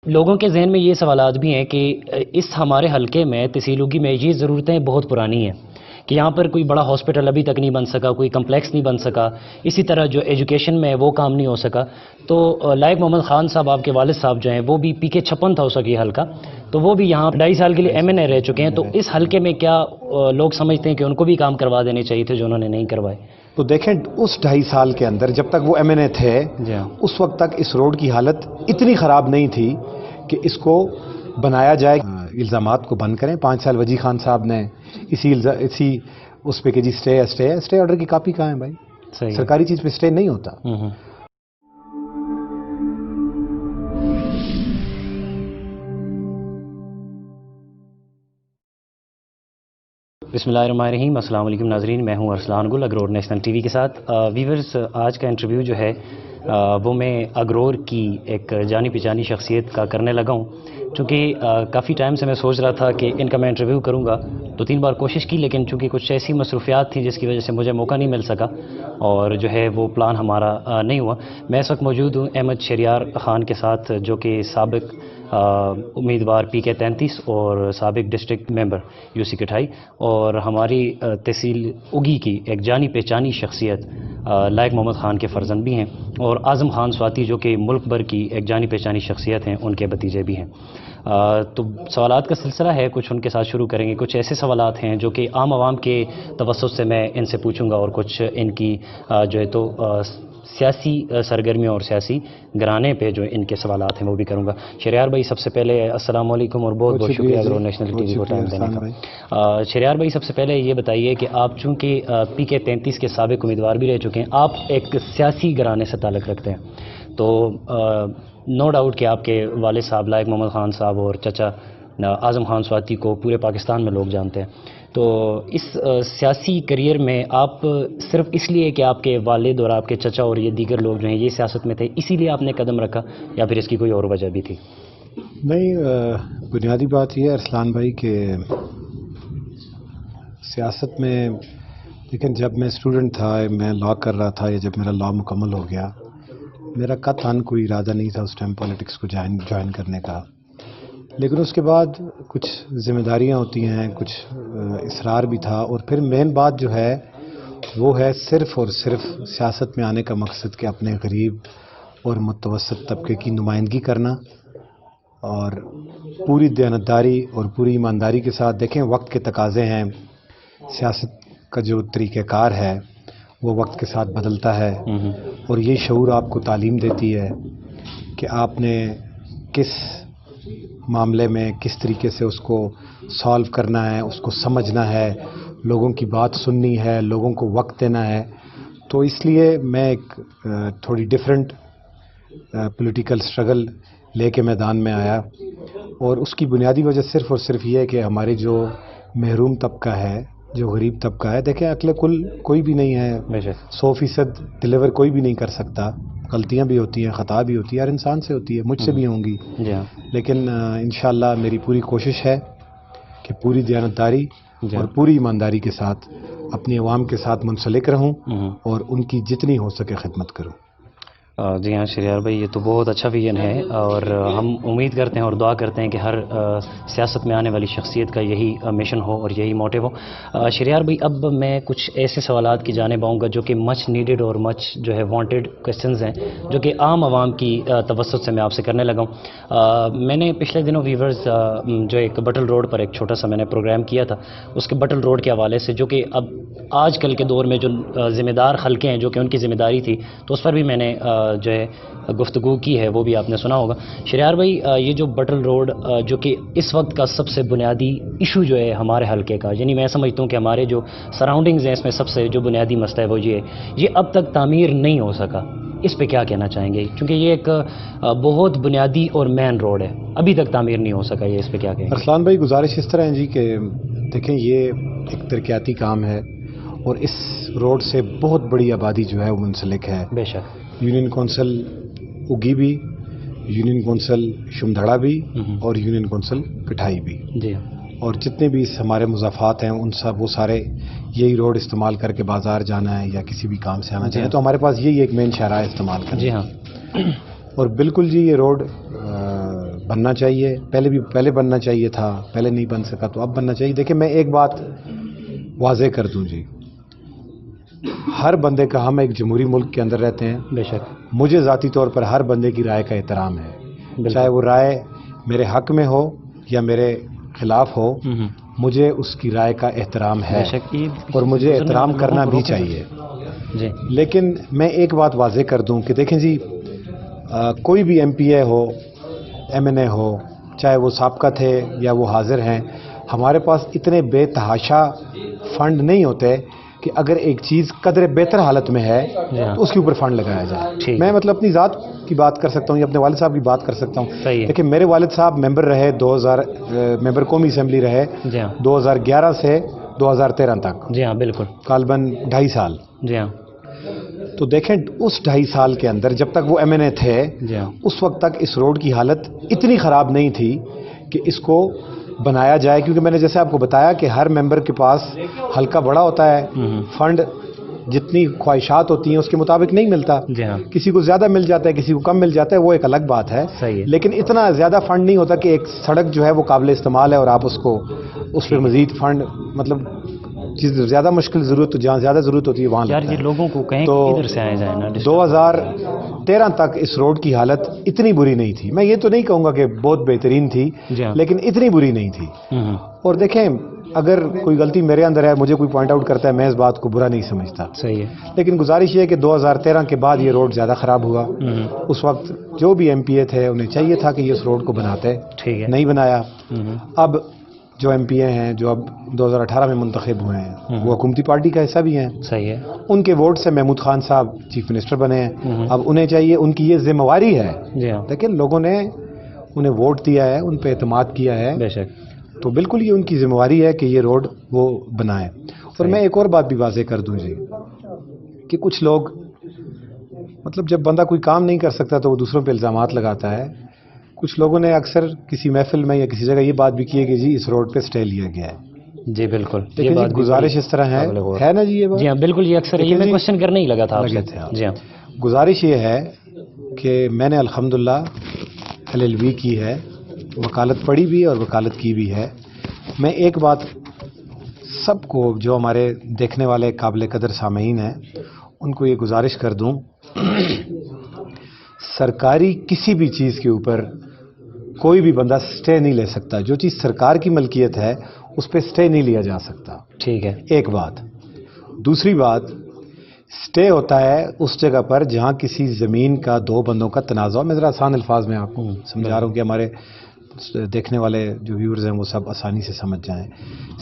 لوگوں کے ذہن میں یہ سوالات بھی ہیں کہ اس ہمارے حلقے میں تحصیل اگی میں یہ ضرورتیں بہت پرانی ہیں کہ یہاں پر کوئی بڑا ہاسپٹل ابھی تک نہیں بن سکا، کوئی کمپلیکس نہیں بن سکا، اسی طرح جو ایجوکیشن میں وہ کام نہیں ہو سکا. تو لائق محمد خان صاحب آپ کے والد صاحب جو ہیں وہ بھی پی کے 56 تھا اس وقت یہ حلقہ، تو وہ بھی یہاں 2.5 سال کے لیے ایم این اے رہ چکے ہیں. تو اس حلقے میں کیا لوگ سمجھتے ہیں کہ ان کو بھی کام کروا دینے چاہیے تھے جو انہوں نے نہیں کروائے؟ تو دیکھیں اس 2.5 سال کے اندر جب تک وہ ایم این اے تھے اس وقت تک اس روڈ کی حالت اتنی خراب نہیں تھی کہ اس کو بنایا جائے. الزامات کو بند کریں. 5 سال وجی خان صاحب نے اسی اس پہ کہ جی اسٹے آرڈر کی کاپی کہاں ہے بھائی؟ سرکاری چیز پہ اسٹے نہیں ہوتا. بسم اللہ الرحمن الرحیم. السلام علیکم ناظرین، میں ہوں ارسلان گل اگرور نیشنل ٹی وی کے ساتھ. ویورز، آج کا انٹرویو جو ہے وہ میں اگرور کی ایک جانی پہچانی شخصیت کا کرنے لگا ہوں، چونکہ کافی ٹائم سے میں سوچ رہا تھا کہ ان کا میں انٹرویو کروں گا. 2-3 بار کوشش کی، لیکن چونکہ کچھ ایسی مصروفیات تھیں جس کی وجہ سے مجھے موقع نہیں مل سکا اور جو ہے وہ پلان ہمارا نہیں ہوا. میں اس وقت موجود ہوں احمد شہریار خان کے ساتھ، جو کہ سابق امیدوار پی کے 33 اور سابق ڈسٹرکٹ ممبر یو سی کٹھائی، اور ہماری تحصیل اگی کی ایک جانی پہچانی شخصیت لائق محمد خان کے فرزند بھی ہیں، اور اعظم خان سواتی جو کہ ملک بھر کی ایک جانی پہچانی شخصیت ہیں، ان کے بھتیجے بھی ہیں. تو سوالات کا سلسلہ ہے، کچھ ان کے ساتھ شروع کریں گے. کچھ ایسے سوالات ہیں جو کہ عام عوام کے توسط سے میں ان سے پوچھوں گا، اور کچھ ان کی جو ہے تو سیاسی سرگرمیوں اور سیاسی گرانے پہ جو ان کے سوالات ہیں وہ بھی کروں گا. شہریار بھائی، سب سے پہلے السلام علیکم اور بہت بہت شکریہ اگرور نیشنل ٹی وی کو ٹائم دینے کا. شہریار بھائی، سب سے پہلے یہ بتائیے کہ آپ چونکہ پی کے 33 کے سابق امیدوار بھی رہ چکے ہیں، آپ ایک سیاسی گرانے سے تعلق رکھتے ہیں، تو نو ڈاؤٹ کہ آپ کے والد صاحب لائق محمد خان صاحب اور چچا اعظم خان سواتی کو پورے پاکستان میں لوگ جانتے ہیں. تو اس سیاسی کریئر میں آپ صرف اس لیے کہ آپ کے والد اور آپ کے چچا اور یہ دیگر لوگ جو ہیں یہ سیاست میں تھے، اسی لیے آپ نے قدم رکھا، یا پھر اس کی کوئی اور وجہ بھی تھی؟ نہیں، بنیادی بات یہ ہے ارسلان بھائی کہ سیاست میں لیکن جب میں اسٹوڈنٹ تھا، میں لا کر رہا تھا، یا جب میرا لا مکمل ہو گیا، میرا قطعاً کوئی ارادہ نہیں تھا اس ٹائم پولیٹکس کو جوائن کرنے کا. لیکن اس کے بعد کچھ ذمہ داریاں ہوتی ہیں، کچھ اصرار بھی تھا، اور پھر مین بات جو ہے وہ ہے صرف اور صرف سیاست میں آنے کا مقصد کہ اپنے غریب اور متوسط طبقے کی نمائندگی کرنا، اور پوری دیانتداری اور پوری ایمانداری کے ساتھ. دیکھیں، وقت کے تقاضے ہیں، سیاست کا جو طریقہ کار ہے وہ وقت کے ساتھ بدلتا ہے، اور یہ شعور آپ کو تعلیم دیتی ہے کہ آپ نے کس معاملے میں کس طریقے سے اس کو سالو کرنا ہے، اس کو سمجھنا ہے، لوگوں کی بات سننی ہے، لوگوں کو وقت دینا ہے. تو اس لیے میں ایک تھوڑی ڈیفرنٹ پولیٹیکل سٹرگل لے کے میدان میں آیا، اور اس کی بنیادی وجہ صرف اور صرف یہ ہے کہ ہمارے جو محروم طبقہ ہے، جو غریب طبقہ ہے، دیکھیں عقل کل کوئی بھی نہیں ہے، 100% ڈلیور کوئی بھی نہیں کر سکتا. غلطیاں بھی ہوتی ہیں، خطا بھی ہوتی ہے، ہر انسان سے ہوتی ہے، مجھ سے بھی ہوں گی. لیکن انشاءاللہ میری پوری کوشش ہے کہ پوری دیانتداری اور پوری ایمانداری کے ساتھ اپنی عوام کے ساتھ منسلک رہوں اور ان کی جتنی ہو سکے خدمت کروں. جی ہاں شہریار بھائی، یہ تو بہت اچھا ویژن ہے، اور ہم امید کرتے ہیں اور دعا کرتے ہیں کہ ہر سیاست میں آنے والی شخصیت کا یہی مشن ہو اور یہی موٹیو ہو. شہریار بھائی، اب میں کچھ ایسے سوالات کی جانب آؤں گا جو کہ مچ نیڈڈ اور مچ جو ہے وانٹیڈ کویسچنز ہیں، جو کہ عام عوام کی توسط سے میں آپ سے کرنے لگا ہوں. میں نے پچھلے دنوں ویورز جو ایک بٹل روڈ پر ایک چھوٹا سا میں نے پروگرام کیا تھا، اس کے بٹل روڈ کے حوالے سے، جو کہ اب آج کل کے دور میں جو ذمہ دار حلقے ہیں جو کہ ان کی ذمہ داری تھی، تو اس پر بھی میں نے جو ہے گفتگو کی ہے، وہ بھی آپ نے سنا ہوگا. شہریار بھائی، یہ جو بٹل روڈ جو کہ اس وقت کا سب سے بنیادی ایشو جو ہے ہمارے حلقے کا، یعنی میں سمجھتا ہوں کہ ہمارے جو سراؤنڈنگز ہیں اس میں سب سے جو بنیادی مسئلہ ہے وہ یہ اب تک تعمیر نہیں ہو سکا. اس پہ کیا کہنا چاہیں گے؟ کیونکہ یہ ایک بہت بنیادی اور مین روڈ ہے، ابھی تک تعمیر نہیں ہو سکا. یہ اس پہ کیا کہیں گے؟ ارسلان بھائی، گزارش اس طرح ہے جی کہ دیکھیں، یہ ایک ترقیاتی کام ہے، اور اس روڈ سے بہت بڑی آبادی جو ہے وہ منسلک ہے. بے شک. یونین کونسل اگی بھی، یونین کونسل شمدھڑا بھی، اور یونین کونسل کٹھائی بھی. جی. اور جتنے بھی ہمارے مضافات ہیں وہ سارے یہی روڈ استعمال کر کے بازار جانا ہے یا کسی بھی کام سے آنا چاہیے، تو ہمارے پاس یہی ایک مین شاہراہ استعمال کرنا. جی ہاں. اور بالکل جی، یہ روڈ بننا چاہیے، پہلے بننا چاہیے تھا، پہلے نہیں بن سکا تو اب بننا چاہیے. دیکھیں میں ایک بات واضح کر دوں جی، ہر بندے کا، ہم ایک جمہوری ملک کے اندر رہتے ہیں. بے شک. مجھے ذاتی طور پر ہر بندے کی رائے کا احترام ہے، بالکل. چاہے وہ رائے میرے حق میں ہو یا میرے خلاف ہو، مجھے اس کی رائے کا احترام ہے بے شک. اور مجھے احترام کرنا بھی چاہیے. جی. لیکن میں ایک بات واضح کر دوں کہ دیکھیں جی، کوئی بھی ایم پی اے ہو، ایم این اے ہو، چاہے وہ سابقہ تھے یا وہ حاضر ہیں، ہمارے پاس اتنے بے تحاشا فنڈ نہیں ہوتے کہ اگر ایک چیز قدر بہتر حالت میں ہے تو اس کے اوپر فنڈ لگایا جائے. میں مطلب اپنی ذات کی بات کر سکتا ہوں یا اپنے والد صاحب کی بات کر سکتا ہوں. لیکن میرے والد صاحب ممبر رہے، ممبر قومی اسمبلی رہے 2011 سے 2013 تک. جی ہاں بالکل. غالباً 2.5 سال. جی ہاں. تو دیکھیں اس 2.5 سال کے اندر جب تک وہ ایم این اے تھے، اس وقت تک اس روڈ کی حالت اتنی خراب نہیں تھی کہ اس کو بنایا جائے، کیونکہ میں نے جیسے آپ کو بتایا کہ ہر ممبر کے پاس حلقہ بڑا ہوتا ہے، فنڈ جتنی خواہشات ہوتی ہیں اس کے مطابق نہیں ملتا. کسی کو زیادہ مل جاتا ہے، کسی کو کم مل جاتا ہے، وہ ایک الگ بات ہے. لیکن اتنا زیادہ فنڈ نہیں ہوتا کہ ایک سڑک جو ہے وہ قابل استعمال ہے اور آپ اس پہ مزید فنڈ، مطلب چیز زیادہ مشکل ضرورت، جہاں زیادہ ضرورت ہوتی ہے وہاں لگتا ہے. یہ لوگوں کو کہیں تو ادھر سے آیا جائے نا. 2013 تک اس روڈ کی حالت اتنی بری نہیں تھی. میں یہ تو نہیں کہوں گا کہ بہت بہترین تھی، لیکن اتنی بری نہیں تھی. اور دیکھیں اگر کوئی غلطی میرے اندر ہے، مجھے کوئی پوائنٹ آؤٹ کرتا ہے، میں اس بات کو برا نہیں سمجھتا. صحیح ہے. لیکن گزارش یہ ہے کہ 2013 کے بعد یہ روڈ زیادہ خراب ہوا. اس وقت جو بھی ایم پی اے تھے انہیں چاہیے تھا کہ یہ اس روڈ کو بناتے، نہیں بنایا. اب جو ایم پی اے ہیں جو اب 2018 میں منتخب ہوئے ہیں وہ حکومتی پارٹی کا حصہ بھی ہیں. صحیح ہے. ان کے ووٹ سے محمود خان صاحب چیف منسٹر بنے ہیں. اب انہیں چاہیے، ان کی یہ ذمہ داری ہے. لیکن لوگوں نے انہیں ووٹ دیا ہے، ان پہ اعتماد کیا ہے. بے شک. تو بالکل یہ ان کی ذمہ داری ہے کہ یہ روڈ وہ بنائیں. اور میں ایک اور بات بھی واضح کر دوں جی کہ کچھ لوگ، مطلب جب بندہ کوئی کام نہیں کر سکتا تو وہ دوسروں پہ الزامات لگاتا ہے. کچھ لوگوں نے اکثر کسی محفل میں یا کسی جگہ یہ بات بھی کی ہے کہ جی اس روڈ پہ سٹے لیا گیا ہے. جی بالکل. لیکن جی گزارش اس طرح ہے نا جی، یہ بات. جی ہاں بالکل. یہ اکثر یہ میں کوشچن کرنے ہی لگا تھا آپ سے. جی ہاں. گزارش یہ ہے کہ میں نے الحمدللہ LLB کی ہے، وکالت پڑھی بھی اور وکالت کی بھی ہے. میں ایک بات سب کو، جو ہمارے دیکھنے والے قابل قدر سامعین ہیں، ان کو یہ گزارش کر دوں، سرکاری کسی بھی چیز کے اوپر کوئی بھی بندہ سٹے نہیں لے سکتا. جو چیز سرکار کی ملکیت ہے اس پہ سٹے نہیں لیا جا سکتا. ٹھیک ہے. ایک بات. دوسری بات، سٹے ہوتا ہے اس جگہ پر جہاں کسی زمین کا دو بندوں کا تنازع. میں ذرا آسان الفاظ میں آپ کو سمجھا رہا ہوں کہ ہمارے دیکھنے والے جو ویورز ہیں وہ سب آسانی سے سمجھ جائیں.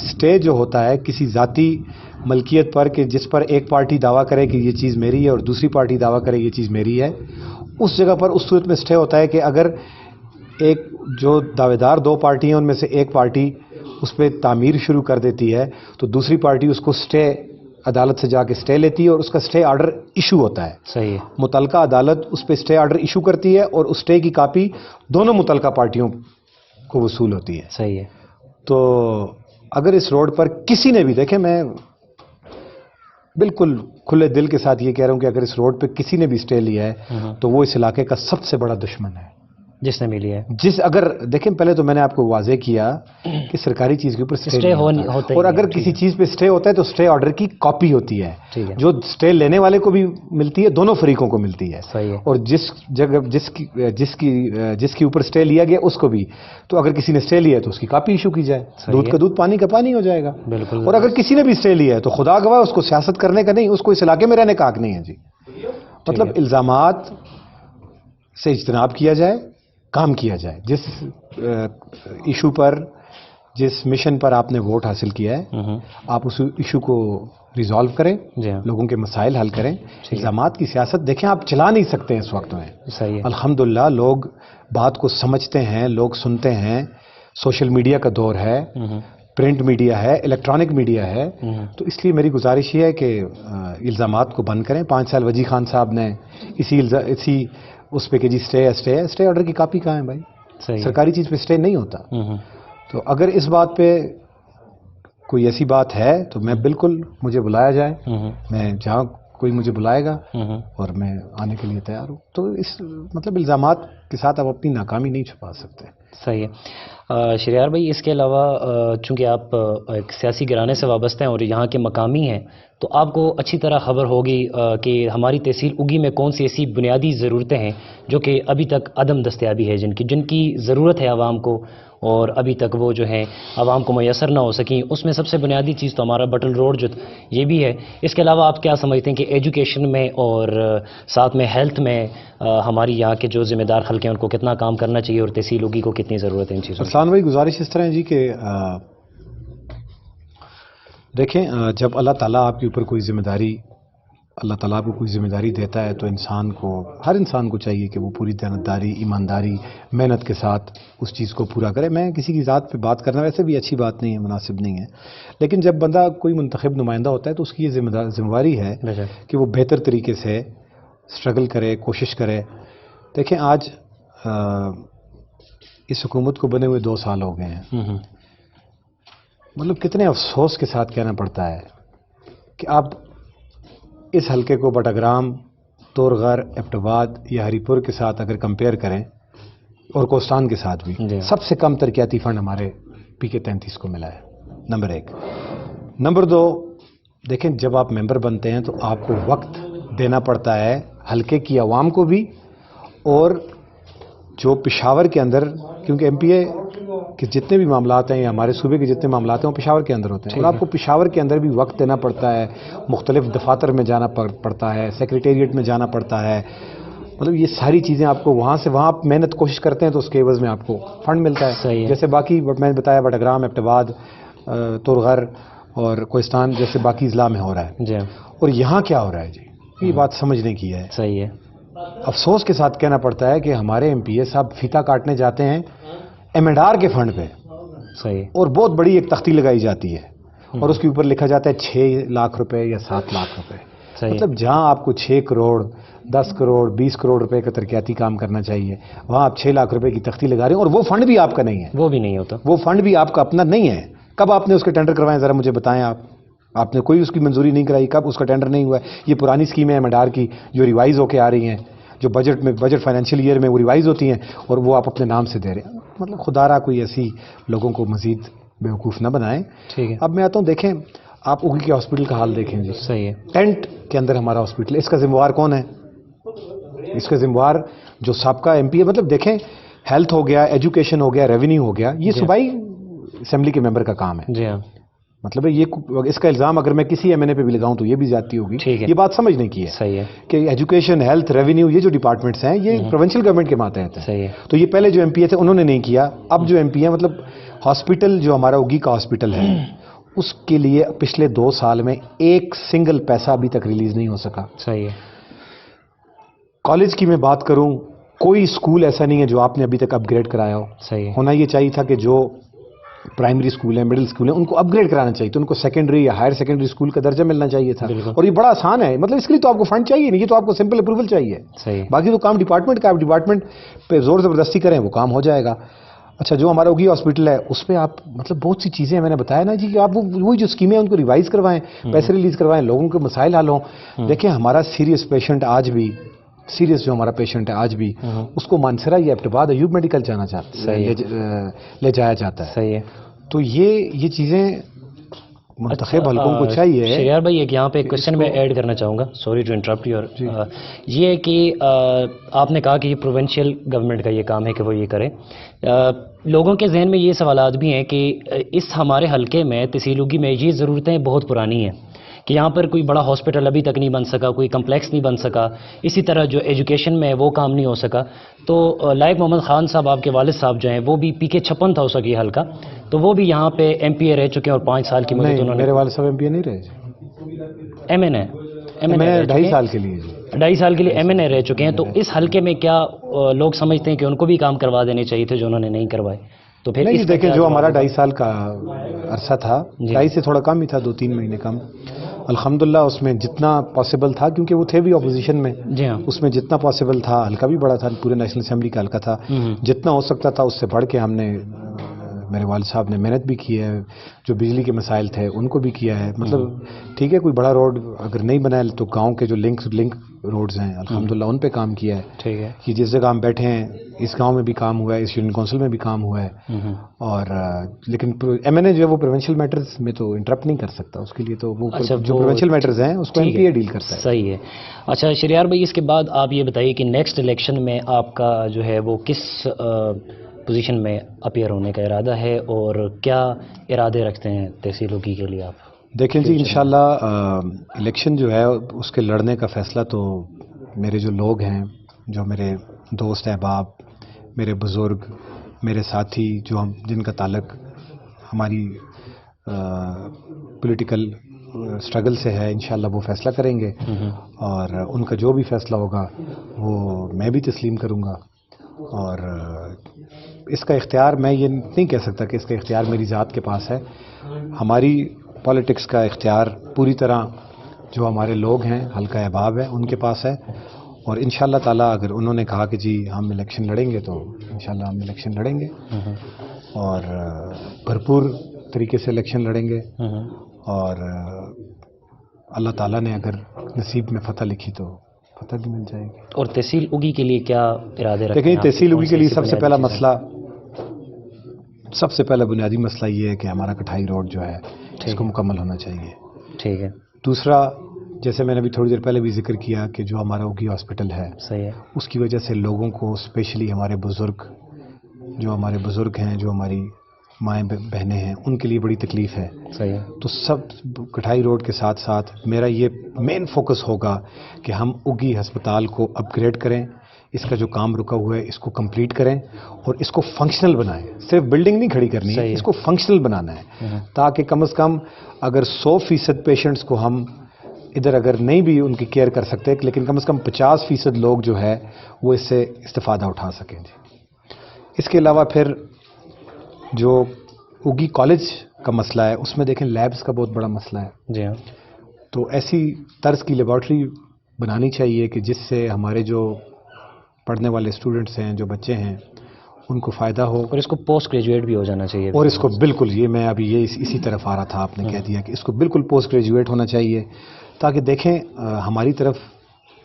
سٹے جو ہوتا ہے کسی ذاتی ملکیت پر، کہ جس پر ایک پارٹی دعویٰ کرے کہ یہ چیز میری ہے اور دوسری پارٹی دعویٰ کرے یہ چیز میری ہے، اس جگہ پر اس صورت میں سٹے ہوتا ہے کہ اگر ایک جو دعوے دار دو پارٹی ہیں ان میں سے ایک پارٹی اس پہ تعمیر شروع کر دیتی ہے تو دوسری پارٹی اس کو سٹے، عدالت سے جا کے سٹے لیتی ہے اور اس کا سٹے آرڈر ایشو ہوتا ہے. صحیح ہے. متعلقہ عدالت اس پہ سٹے آرڈر ایشو کرتی ہے اور اس سٹے کی کاپی دونوں متعلقہ پارٹیوں کو وصول ہوتی ہے. صحیح ہے. تو اگر اس روڈ پر کسی نے بھی، دیکھیں میں بالکل کھلے دل کے ساتھ یہ کہہ رہا ہوں کہ اگر اس روڈ پہ کسی نے بھی سٹے لیا ہے تو وہ اس علاقے کا سب سے بڑا دشمن ہے جس نے ملی ہے. اگر دیکھیں، پہلے تو میں نے آپ کو واضح کیا کہ سرکاری چیز کے اوپر سٹے ہوتا ہے، اور اگر کسی چیز پہ سٹے ہوتا ہے تو سٹے آرڈر کی کاپی ہوتی ہے جو سٹے لینے والے کو بھی ملتی ہے، دونوں فریقوں کو ملتی ہے. اور جس جگہ جس کے اوپر سٹے لیا گیا اس کو بھی. تو اگر کسی نے سٹے لیا ہے تو اس کی کاپی ایشو کی جائے. دودھ کا دودھ، پانی کا پانی ہو جائے گا. اور اگر کسی نے بھی سٹے لیا ہے تو خدا گواہ اس کو سیاست کرنے کا نہیں، اس کو اس علاقے میں رہنے کا حق نہیں ہے جی. مطلب الزامات سے اجتناب کیا جائے، کام کیا جائے. جس ایشو پر، جس مشن پر آپ نے ووٹ حاصل کیا ہے، آپ اس ایشو کو ریزالو کریں، لوگوں کے مسائل حل کریں. الزامات کی سیاست دیکھیں آپ چلا نہیں سکتے اس وقت میں. الحمدللہ لوگ بات کو سمجھتے ہیں، لوگ سنتے ہیں. سوشل میڈیا کا دور ہے، پرنٹ میڈیا ہے، الیکٹرانک میڈیا ہے. تو اس لیے میری گزارش یہ ہے کہ الزامات کو بند کریں. 5 سال وجی خان صاحب نے اسی اس پہ کہ جی سٹے آرڈر کی کاپی کہاں ہے بھائی؟ سرکاری چیز پہ سٹے نہیں ہوتا. تو اگر اس بات پہ کوئی ایسی بات ہے تو میں بالکل، مجھے بلایا جائے، میں جہاں کوئی مجھے بلائے گا اور میں آنے کے لیے تیار ہوں. تو اس مطلب الزامات کے ساتھ آپ اپنی ناکامی نہیں چھپا سکتے. صحیح ہے. شریار بھائی، اس کے علاوہ چونکہ آپ ایک سیاسی گھرانے سے وابستہ ہیں اور یہاں کے مقامی ہیں، تو آپ کو اچھی طرح خبر ہوگی کہ ہماری تحصیل اگی میں کون سی ایسی بنیادی ضرورتیں ہیں جو کہ ابھی تک عدم دستیابی ہے، جن کی ضرورت ہے عوام کو، اور ابھی تک وہ جو ہیں عوام کو میسر نہ ہو سکیں. اس میں سب سے بنیادی چیز تو ہمارا بٹل روڈ جو یہ بھی ہے. اس کے علاوہ آپ کیا سمجھتے ہیں کہ ایجوکیشن میں اور ساتھ میں ہیلتھ میں ہماری یہاں کے جو ذمہ دار خلق ہیں ان کو کتنا کام کرنا چاہیے، اور تحصیل اگی کو کتنی ضرورت ہے ان چیزوں کی؟ ارسلان بھائی، گزارش اس طرح ہے جی کہ دیکھیں، جب اللہ تعالیٰ آپ کے اوپر کوئی ذمہ داری، اللہ تعالیٰ کو کوئی ذمہ داری دیتا ہے تو ہر انسان کو چاہیے کہ وہ پوری دیانتداری، ایمانداری، محنت کے ساتھ اس چیز کو پورا کرے. میں کسی کی ذات پہ بات کرنا ویسے بھی اچھی بات نہیں ہے، مناسب نہیں ہے، لیکن جب بندہ کوئی منتخب نمائندہ ہوتا ہے تو اس کی یہ ذمہ داری ہے کہ وہ بہتر طریقے سے اسٹرگل کرے، کوشش کرے. دیکھیں، آج اس حکومت کو بنے ہوئے 2 سال ہو گئے ہیں. مطلب کتنے افسوس کے ساتھ کہنا پڑتا ہے کہ اب اس حلقے کو بٹاگرام، تورغر، ایبٹ آباد یا ہری پور کے ساتھ اگر کمپیئر کریں، اور کوستان کے ساتھ بھی، سب سے کم ترقیاتی فنڈ ہمارے PK 33 کو ملا ہے. نمبر 1. نمبر 2، دیکھیں جب آپ ممبر بنتے ہیں تو آپ کو وقت دینا پڑتا ہے حلقے کی عوام کو بھی، اور جو پشاور کے اندر، کیونکہ MPA کہ جتنے بھی معاملات ہیں یا ہمارے صوبے کے جتنے معاملات ہیں وہ پشاور کے اندر ہوتے ہیں، اور آپ کو پشاور کے اندر بھی وقت دینا پڑتا ہے، مختلف دفاتر میں جانا پڑتا ہے، سیکریٹریٹ میں جانا پڑتا ہے. مطلب یہ ساری چیزیں آپ کو وہاں آپ محنت کوشش کرتے ہیں تو اس کے عوض میں آپ کو فنڈ ملتا ہے. جیسے باقی میں نے بتایا بٹاگرام، ایبٹ آباد، تورغر اور کوہستان جیسے باقی اضلاع میں ہو رہا ہے. اور یہاں کیا ہو رہا ہے جی، یہ بات سمجھنے کی ہے. صحیح ہے. افسوس کے ساتھ کہنا پڑتا ہے کہ ہمارے MPA صاحب فیتا کاٹنے جاتے ہیں MNR کے فنڈ پہ. صحیح. اور بہت بڑی ایک تختی لگائی جاتی ہے اور اس کے اوپر لکھا جاتا ہے 6 لاکھ روپے یا 7 لاکھ روپے. مطلب جہاں آپ کو 6 کروڑ 10 کروڑ 20 کروڑ روپے کا ترقیاتی کام کرنا چاہیے، وہاں آپ 6 لاکھ روپے کی تختی لگا رہے ہیں، اور وہ فنڈ بھی آپ کا نہیں ہے. وہ بھی نہیں ہوتا. وہ فنڈ بھی آپ کا اپنا نہیں ہے. کب آپ نے اس کے ٹینڈر کروائے ذرا مجھے بتائیں. آپ نے کوئی اس کی منظوری نہیں کرائی، کب اس کا ٹینڈر نہیں ہوا ہے؟ یہ پرانی اسکیمیں MNR کی جو ریوائز ہو کے آ رہی ہیں، جو بجٹ فائنینشیل ایئر میں وہ ریوائز ہوتی ہیں، اور وہ آپ اپنے نام سے دے رہے ہیں. مطلب خدا را کوئی ایسی لوگوں کو مزید بیوقوف نہ بنائیں. ٹھیک ہے. اب میں آتا ہوں، دیکھیں آپ اگی کے ہاسپٹل کا حال دیکھیں جی. صحیح ہے. ٹینٹ کے اندر ہمارا ہاسپٹل، اس کا ذمہ دار کون ہے؟ اس کا ذمہ دار جو سابقہ MPA. مطلب دیکھیں، ہیلتھ ہو گیا، ایجوکیشن ہو گیا، ریونیو ہو گیا، یہ صوبائی اسمبلی کے ممبر کا کام ہے. جی ہاں. مطلب اس کا الزام اگر میں کسی MNA پہ بھی لگاؤں تو یہ بھی زیادتی ہوگی. یہ بات سمجھنے کی ہے. صحیح ہے. کہ ایجوکیشن، ہیلتھ، ریونیو، یہ جو ڈپارٹمنٹس ہیں یہ پروونشل گورنمنٹ کے ماتحت ہیں. صحیح ہے. تو یہ پہلے جو MPA تھے انہوں نے نہیں کیا. اب جو MPA مطلب ہاسپٹل جو ہمارا اگی کا ہاسپٹل ہے، اس کے لیے پچھلے 2 سال میں ایک سنگل پیسہ ابھی تک ریلیز نہیں ہو سکا. صحیح ہے. کالج کی میں بات کروں، کوئی اسکول ایسا نہیں ہے جو آپ نے ابھی تک اپ گریڈ کرایا ہو. صحیح ہے. ہونا یہ چاہیے تھا کہ جو پرائمری اسکول ہیں، مڈل اسکول ہیں، ان کو اپ گریڈ کرانا چاہیے تو ان کو سیکنڈری یا ہائر سیکنڈری اسکول کا درجہ ملنا چاہیے تھا. اور یہ بڑا آسان ہے. مطلب اس کے لیے تو آپ کو فنڈ چاہیے نہیں، یہ تو آپ کو سمپل اپروول چاہیے. صحیح. باقی تو کام ڈپارٹمنٹ کا، آپ ڈپارٹمنٹ پہ زور زبردستی کریں وہ کام ہو جائے گا. اچھا، جو ہمارا اگی ہاسپٹل ہے اس پہ آپ مطلب بہت سی چیزیں میں نے بتایا نا جی کہ آپ وہی جو اسکیمیں ان کو ریوائز کروائیں، پیسے ریلیز کروائیں، لوگوں کے مسائل حل ہوں. دیکھیں ہمارا سیریس پیشنٹ آج بھی، سیریس جو ہمارا پیشنٹ ہے آج بھی، اس کو مانسرا یا ایبٹ آباد ایوب میڈیکل جانا چاہتا ہے، لے جایا جاتا ہے. صحیح ہے. تو یہ چیزیں منتخب حلقوں کو چاہیے. شریار بھائی، ایک یہاں پہ ایک کوشچن میں ایڈ کرنا چاہوں گا، سوری ٹو انٹرپٹ یور. یہ ہے کہ آپ نے کہا کہ یہ پروونشل گورنمنٹ کا یہ کام ہے کہ وہ یہ کرے. لوگوں کے ذہن میں یہ سوالات بھی ہیں کہ اس ہمارے حلقے میں تحصیل اگی میں یہ ضرورتیں بہت پرانی ہیں کہ یہاں پر کوئی بڑا ہاسپٹل ابھی تک نہیں بن سکا، کوئی کمپلیکس نہیں بن سکا، اسی طرح جو ایجوکیشن میں وہ کام نہیں ہو سکا. تو لائق محمد خان صاحب، آپ کے والد صاحب جو ہیں، وہ بھی PK 56 تھا اس کا یہ حلقہ، تو وہ بھی یہاں پہ MPA رہ چکے ہیں اور 5 سال کی مدت انہوں نے. میرے والد صاحب MPA نہیں رہے، MNA 2.5 سال کے لیے 2.5 سال کے لیے MNA رہ چکے ہیں. تو اس حلقے میں کیا لوگ سمجھتے ہیں کہ ان کو بھی کام کروا دینے چاہیے تھے جو انہوں نے نہیں کروائے؟ تو پھر نہیں، دیکھیں جو ہمارا 2.5 سال کا عرصہ تھا، 2.5 سے تھوڑا کم ہی تھا، 2-3 مہینے کم. الحمدللہ اس میں جتنا پاسبل تھا، کیونکہ وہ تھے بھی اپوزیشن میں، اس میں جتنا پاسبل تھا، حلقہ بھی بڑا تھا، پورے نیشنل اسمبلی کا حلقہ تھا، جتنا ہو سکتا تھا اس سے بڑھ کے ہم نے میرے والد صاحب نے محنت بھی کی ہے, جو بجلی کے مسائل تھے ان کو بھی کیا ہے. مطلب ٹھیک ہے, کوئی بڑا روڈ اگر نہیں بنا ہے تو گاؤں کے جو لنک روڈز ہیں الحمدللہ ان پہ کام کیا ہے. ٹھیک ہے, کہ جس جگہ ہم بیٹھے ہیں اس گاؤں میں بھی کام ہوا ہے, اس یونین کونسل میں بھی کام ہوا ہے. اور لیکن ایم این اے جو ہے وہ پروونشل میٹرز میں تو انٹرپٹ نہیں کر سکتا, اس کے لیے تو وہ جو پروونشل میٹرز ہیں اس کو ایم پی اے ڈیل کرتا ہے. صحیح ہے. اچھا شریار بھائی, اس کے بعد آپ یہ بتائیے کہ نیکسٹ الیکشن میں آپ کا جو ہے وہ کس پوزیشن میں اپیئر ہونے کا ارادہ ہے, اور کیا ارادے رکھتے ہیں تحصیل اگی کے لیے آپ؟ دیکھیں جی, انشاءاللہ الیکشن جو ہے اس کے لڑنے کا فیصلہ تو میرے جو لوگ ہیں, جو میرے دوست احباب, میرے بزرگ, میرے ساتھی جو ہم جن کا تعلق ہماری پولیٹیکل اسٹرگل سے ہے, انشاءاللہ وہ فیصلہ کریں گے. اور ان کا جو بھی فیصلہ ہوگا وہ میں بھی تسلیم کروں گا. اور اس کا اختیار میں یہ نہیں کہہ سکتا کہ اس کا اختیار میری ذات کے پاس ہے. ہماری پالیٹکس کا اختیار پوری طرح جو ہمارے لوگ ہیں, حلقہ احباب ہے, ان کے پاس ہے. اور انشاءاللہ تعالیٰ اگر انہوں نے کہا کہ جی ہم الیکشن لڑیں گے تو انشاءاللہ ہم الیکشن لڑیں گے, اور بھرپور طریقے سے الیکشن لڑیں گے. اور اللہ تعالیٰ نے اگر نصیب میں فتح لکھی تو فتح بھی مل جائے گی. اور تحصیل اگی کے لیے کیا ارادے رکھتے ہیں؟ دیکھیں تحصیل اگی کے لیے سب سے پہلا مسئلہ, سب سے پہلا بنیادی مسئلہ یہ ہے کہ ہمارا کٹھائی روڈ جو ہے اس کو مکمل ہونا چاہیے. ٹھیک ہے. دوسرا, جیسے میں نے ابھی تھوڑی دیر پہلے بھی ذکر کیا کہ جو ہمارا اگی ہاسپٹل ہے, صحیح ہے, اس کی وجہ سے لوگوں کو, اسپیشلی ہمارے بزرگ, جو ہمارے بزرگ ہیں, جو ہماری مائیں بہنیں ہیں, ان کے لیے بڑی تکلیف ہے. صحیح ہے. تو سب کٹھائی روڈ کے ساتھ ساتھ میرا یہ مین فوکس ہوگا کہ ہم اگی ہسپتال کو اپ گریڈ کریں, اس کا جو کام رکا ہوا ہے اس کو کمپلیٹ کریں اور اس کو فنکشنل بنائیں. صرف بلڈنگ نہیں کھڑی کرنی ہے, اس کو فنکشنل بنانا ہے, تاکہ کم از کم اگر 100% پیشنٹس کو ہم ادھر اگر نہیں بھی ان کی کیئر کر سکتے, لیکن کم از کم 50% لوگ جو ہے وہ اس سے استفادہ اٹھا سکیں. جی, اس کے علاوہ پھر جو اگی کالج کا مسئلہ ہے, اس میں دیکھیں لیبس کا بہت بڑا مسئلہ ہے. جی ہاں. تو ایسی طرز کی لیبارٹری بنانی چاہیے کہ جس سے ہمارے جو پڑھنے والے اسٹوڈنٹس ہیں, جو بچے ہیں, ان کو فائدہ ہو. اور اس کو پوسٹ گریجویٹ بھی ہو جانا چاہیے. اور اس کو بالکل, یہ میں ابھی یہ اسی طرف آ رہا تھا, آپ نے کہہ دیا کہ اس کو بالکل پوسٹ گریجویٹ ہونا چاہیے, تاکہ دیکھیں ہماری طرف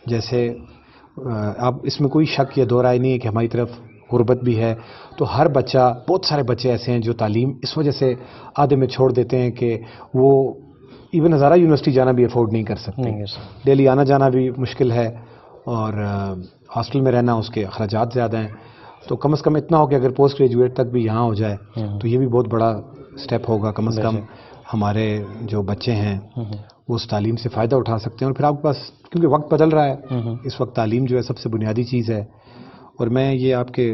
جیسے اب اس میں کوئی شک یا دو رائے نہیں ہے کہ ہماری طرف غربت بھی ہے. تو ہر بچہ, بہت سارے بچے ایسے ہیں جو تعلیم اس وجہ سے آدھے میں چھوڑ دیتے ہیں کہ وہ ایون ہزارہ یونیورسٹی جانا بھی افورڈ نہیں کر سکتے, ڈیلی آنا جانا بھی مشکل ہے, اور ہاسٹل میں رہنا, اس کے اخراجات زیادہ ہیں. تو کم از کم اتنا ہو کہ اگر پوسٹ گریجویٹ تک بھی یہاں ہو جائے تو یہ بھی بہت بڑا اسٹیپ ہوگا. کم از کم ہمارے جو بچے ہیں وہ اس تعلیم سے فائدہ اٹھا سکتے ہیں. اور پھر آپ کے پاس, کیونکہ وقت بدل رہا ہے, اس وقت تعلیم جو ہے سب سے بنیادی چیز ہے. اور میں یہ آپ کے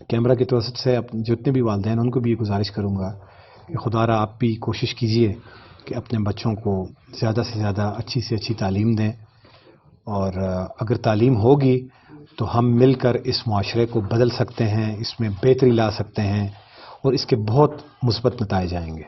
کیمرہ کی توسط سے جتنے بھی والدین ان کو بھی یہ گزارش کروں گا کہ خدا را آپ بھی کوشش کیجئے کہ اپنے بچوں کو زیادہ سے زیادہ اچھی سے اچھی تعلیم دیں. اور اگر تعلیم ہوگی تو ہم مل کر اس معاشرے کو بدل سکتے ہیں, اس میں بہتری لا سکتے ہیں, اور اس کے بہت مثبت نتائج آئیں گے.